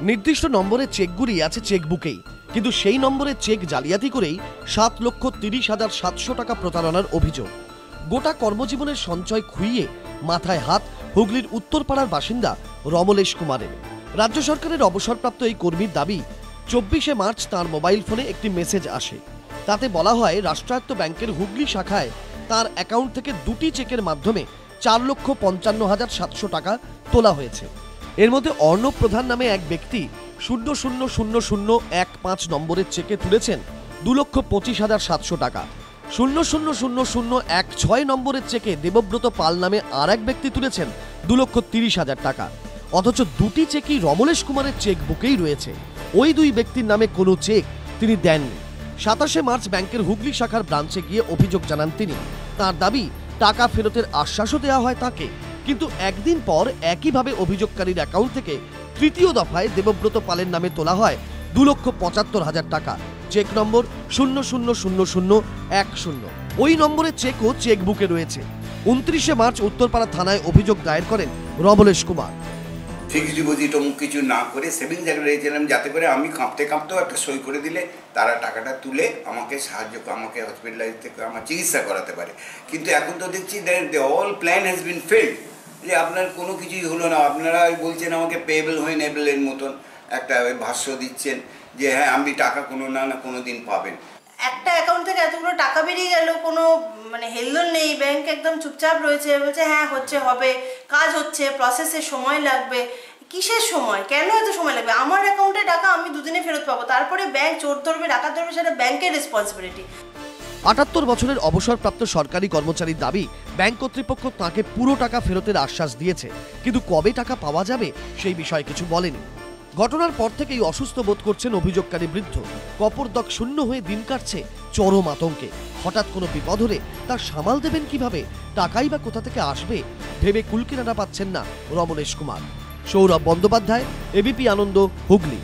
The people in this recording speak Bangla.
নির্দিষ্ট নম্বরের চেকগুলি আছে চেকবুকেই, কিন্তু সেই নম্বরের চেক জালিয়াতি করেই 7,30,700 টাকা প্রতারণার অভিযোগ। গোটা কর্মজীবনের সঞ্চয় খুইয়ে মাথায় হাত হুগলির উত্তরপাড়ার বাসিন্দা রমলেশ কুমারের। রাজ্য সরকারের অবসরপ্রাপ্ত এই কর্মীর দাবি, 24শে মার্চ তাঁর মোবাইল ফোনে একটি মেসেজ আসে। তাতে বলা হয় রাষ্ট্রায়ত্ত ব্যাংকের হুগলি শাখায় তার অ্যাকাউন্ট থেকে দুটি চেকের মাধ্যমে 4,55,700 টাকা তোলা হয়েছে। এর মধ্যে অর্ণব প্রধান নামে এক ব্যক্তি 000015 নম্বরের চেকে তুলেছেন 2,25,700 টাকা। 000016 নম্বরের চেকে দেবব্রত পাল নামে আর এক ব্যক্তি তুলেছেন 2,30,000 টাকা। অথচ দুটি চেকই রমলেশ কুমারের চেক বুকেই রয়েছে। ওই দুই ব্যক্তির নামে কোনো চেক তিনি দেননি। 27শে মার্চ ব্যাংকের হুগলি শাখার ব্রাঞ্চে গিয়ে অভিযোগ জানান তিনি। তার দাবি, টাকা ফেরতের আশ্বাসও দেওয়া হয় তাকে, কিন্তু একদিন পর একইভাবে অভিযোগকারীর অ্যাকাউন্ট থেকে তৃতীয় দফায় দেবব্রত পালের নামে তোলা হয় 2,75,000 টাকা। চেক নম্বর 000010। ওই নম্বরের চেকও চেকবুকে রয়েছে। 29শে মার্চ উত্তরপাড়া থানায় অভিযোগ দায়ের করেন রমলেশ কুমার। ফিক্সড ডিপোজিট অমুক কিছু না করে সেভিংস অ্যাকাউন্টে রেখেছিলাম, যাতে করে আমি কাঁপতেও একটা সই করে দিলে তারা টাকাটা তুলে আমাকে আমাকে হসপিটালাইজ থেকে আমার চিকিৎসা করাতে পারে। কিন্তু এখন তো দেখছি all plan has been failed, যে আপনার কোনো কিছুই হলো না। আপনারা বলছেন আমাকে পেয়েবল হয়ে নেবেলের মতন একটা ভাষ্য দিচ্ছেন যে হ্যাঁ আপনি টাকা কোনো দিন পাবেন। একটা অ্যাকাউন্ট থেকে এতগুলো টাকা বেরিয়ে গেল, কোনো হেলদোল নেই, ব্যাংক একদম চুপচাপ রয়েছে, বলছে হ্যাঁ হচ্ছে, হবে, কাজ হচ্ছে, প্রসেসে সময় লাগবে। কিসের সময়? কেন এত সময় লাগবে? আমার অ্যাকাউন্টে টাকা আমি দুদিনে ফেরত পাবো, তারপরে ব্যাংক চোর ধরবে, ডাকাত ধরবে, সেটা ব্যাংকের রেসপন্সিবিলিটি। ৭৮ বছরের অবসরপ্রাপ্ত সরকারি কর্মচারীর দাবি, ব্যাংক কর্তৃপক্ষ তাকে পুরো টাকা ফেরতের আশ্বাস দিয়েছে, কিন্তু কবে টাকা পাওয়া যাবে সেই বিষয়ে কিছু বলেনি। ঘটনার পর থেকেই অসুস্থ বোধ করছেন অভিযোগকারী বৃদ্ধ। কপরদক শূন্য হয়ে দিন কাটছে চরম আতঙ্কে। হঠাৎ কোনো বিপদ হলে তার সামাল দেবেন কিভাবে? টাকাই বা কোথা থেকে আসবে ভেবে কুলকিনারা পাচ্ছেন না রমলেশ কুমার। সৌরভ বন্দ্যোপাধ্যায়, এবিপি আনন্দ, হুগলি।